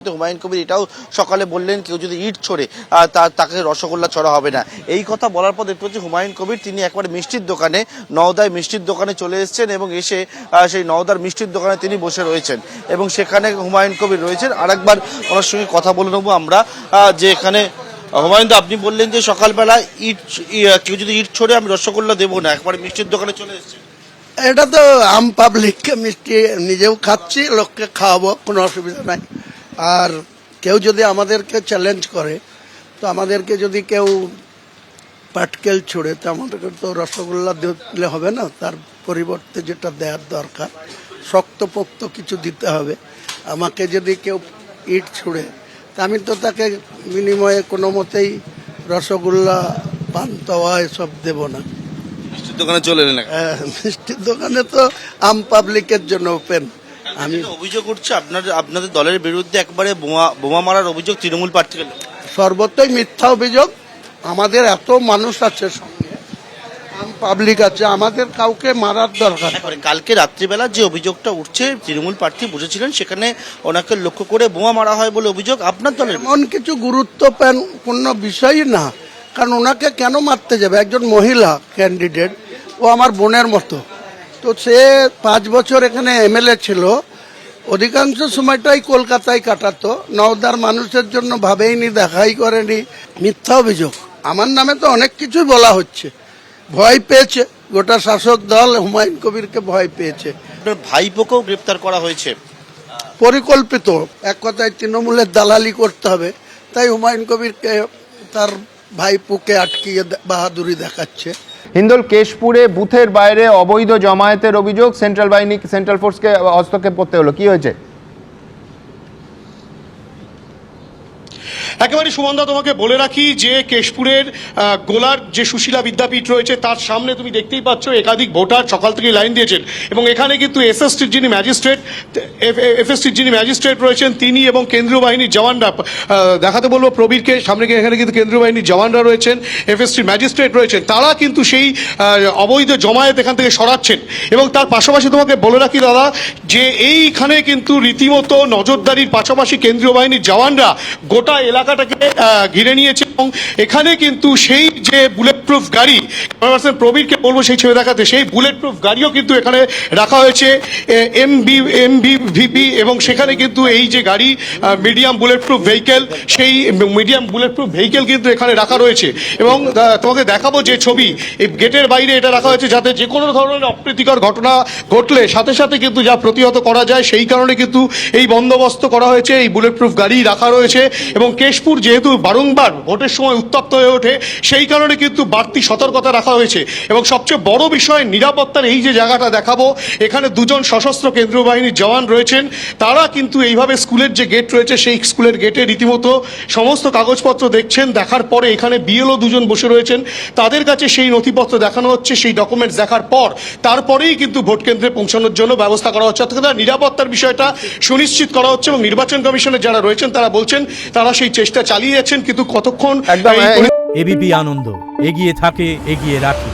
হুমায়ুন কবির এটাও সকালে বললেন কেউ যদি ইট ছোড়ে তাকে রসগোল্লা ছড়া হবে না। এই কথা বলার পর দেখতে পাচ্ছি হুমায়ুন কবির তিনি একবারে মিষ্টির দোকানে নওদায় মিষ্টির দোকানে চলে এসেছেন এবং এসে সেই নওদার মিষ্টির দোকানে তিনি বসে রয়েছেন এবং সেখানে হুমায়ুন কবির রয়েছেন। আরেকবার ওনার সঙ্গে কথা বলে নেবো আমরা যে এখানে হুমায়ুন দা আপনি বললেন যে সকালবেলা কেউ যদি ইট ছোড়ে আমি রসগোল্লা দেবো না, একবারে মিষ্টির দোকানে চলে এসেছেন। এটা তো আম পাবলিককে মিষ্টি নিজেও খাচ্ছি, লোককে খাওয়াবো, কোনো অসুবিধা নাই। আর কেউ যদি আমাদেরকে চ্যালেঞ্জ করে তো আমাদেরকে যদি কেউ পাটকেল ছুড়ে তো আমাদেরকে তো রসগোল্লা দিলে হবে না, তার পরিবর্তে যেটা দেওয়ার দরকার শক্তপোক্ত কিছু দিতে হবে। আমাকে যদি কেউ ইট ছুড়ে তা আমি তো তাকে বিনিময়ে কোনো মতেই রসগোল্লা পান্তাওয়া এসব দেব না। মিষ্টির দোকানে চলে এলেন? মিষ্টির দোকানে তো আম পাবলিকের জন্য ওপেন। আমি অভিযোগ করছি আপনাদের দলের বিরুদ্ধে একবারে বোমা মারার অভিযোগ তৃণমূল প্রার্থী। সর্বত্রই মিথ্যা অভিযোগ। আমাদের এত মানুষ আছে, পাবলিক আছে, আমাদের কাউকে মারার দরকার। কালকে রাত্রিবেলা যে অভিযোগটা উঠছে তৃণমূল প্রার্থী বসেছিলেন সেখানে ওনাকে লক্ষ্য করে বোমা মারা হয় বলে অভিযোগ আপনার দলের। এমন কিছু গুরুত্বপূর্ণ বিষয়ই না, কারণ ওনাকে কেন মারতে যাবে? একজন মহিলা ক্যান্ডিডেট, ও আমার বোনের মতো। তো সে 5 বছর এখানে এমএলএ ছিল, অধিকাংশ সময়টাই কলকাতায় কাটাতো, নওদার মানুষের জন্য ভাবেইনি, দেখাই করেনি। মিথ্যা অভিযোগ। আমার নামে তো অনেক কিছুই বলা হচ্ছে। ভয় পেয়েছে গোটা শাসক দল, হুমায়ুন কবিরকে ভয় পেয়েছে। আপনার ভাইপোকেও গ্রেপ্তার করা হয়েছে পরিকল্পিত। এক কথায় তৃণমূলের দালালি করতে হবে, তাই হুমায়ুন কবিরকে তার ভাইপোকে আটকিয়ে বাহাদুরি দেখাচ্ছে। হিন্দোল কেশপুরে বুথের বাইরে অবৈধ জমায়েতের অভিযোগ, সেন্ট্রাল ফোর্সকে হস্তক্ষেপ করতে হলো, কি হয়েছে? একেবারে সুমনদা, তোমাকে বলে রাখি যে কেশপুরের গোলার যে সুশীলা বিদ্যাপীঠ রয়েছে তার সামনে তুমি দেখতেই পাচ্ছ একাধিক ভোটার সকাল থেকে লাইন দিয়েছেন এবং এখানে কিন্তু এফএসটির যিনি ম্যাজিস্ট্রেট রয়েছেন তিনি এবং কেন্দ্রীয় বাহিনীর জওয়ানরা, দেখাতে বলবো প্রবীরকে সামনে, এখানে কিন্তু কেন্দ্রীয় বাহিনীর জওয়ানরা রয়েছেন, এফএসটির ম্যাজিস্ট্রেট রয়েছেন, তারা কিন্তু সেই অবৈধ জমায়েত এখান থেকে সরাচ্ছেন। এবং তার পাশাপাশি তোমাকে বলে রাখি দাদা যে এইখানে কিন্তু রীতিমতো নজরদারির পাশাপাশি কেন্দ্রীয় বাহিনীর জওয়ানরা গোটা এলাকাটাকে ঘিরে নিয়েছে এবং এখানে কিন্তু সেই যে বুলেট প্রুফ গাড়ি, প্রবীরকে বলবো সেই ছবি দেখাতে, সেই বুলেট প্রুফ গাড়িও কিন্তু এখানে রাখা হয়েছে, এমবিভিপি, এবং সেখানে কিন্তু এই যে গাড়ি মিডিয়াম বুলেট প্রুফ ভেহিকেল, সেই মিডিয়াম বুলেট প্রুফ ভেহিকেল কিন্তু এখানে রাখা রয়েছে। এবং তোমাকে দেখাবো যে ছবি, এই গেটের বাইরে এটা রাখা হয়েছে যাতে যে কোনো ধরনের অপ্রীতিকর ঘটনা ঘটলে সাথে সাথে কিন্তু যা প্রতিহত করা যায়, সেই কারণে কিন্তু এই বন্দোবস্ত করা হয়েছে, এই বুলেট প্রুফ গাড়ি রাখা রয়েছে। এবং কেশপুর যেহেতু বারংবার ভোটের সময় উত্তপ্ত হয়ে ওঠে সেই কারণে কিন্তু বাড়তি সতর্কতা রাখা হয়েছে। এবং সবচেয়ে বড় বিষয় নিরাপত্তার এই যে জায়গাটা দেখাবো, এখানে 2 জন সশস্ত্র কেন্দ্রীয় বাহিনীর জওয়ান রয়েছেন, তারা কিন্তু এইভাবে স্কুলের যে গেট রয়েছে সেই স্কুলের গেটে রীতিমতো সমস্ত কাগজপত্র দেখছেন, দেখার পরে এখানে বিএলও 2 জন বসে রয়েছেন, তাদের কাছে সেই নথিপত্র দেখানো হচ্ছে, সেই ডকুমেন্টস দেখার পর তারপরেই কিন্তু ভোট কেন্দ্রে পৌঁছানোর জন্য ব্যবস্থা করা হচ্ছে। অর্থাৎ নিরাপত্তার বিষয়টা সুনিশ্চিত করা হচ্ছে এবং নির্বাচন কমিশনের যারা রয়েছেন তারা বলছেন তারা সেই চেষ্টা চালিয়ে যাচ্ছেন, কিন্তু কতক্ষণ। এবিপি আনন্দ, এগিয়ে থাকে, এগিয়ে রাখে।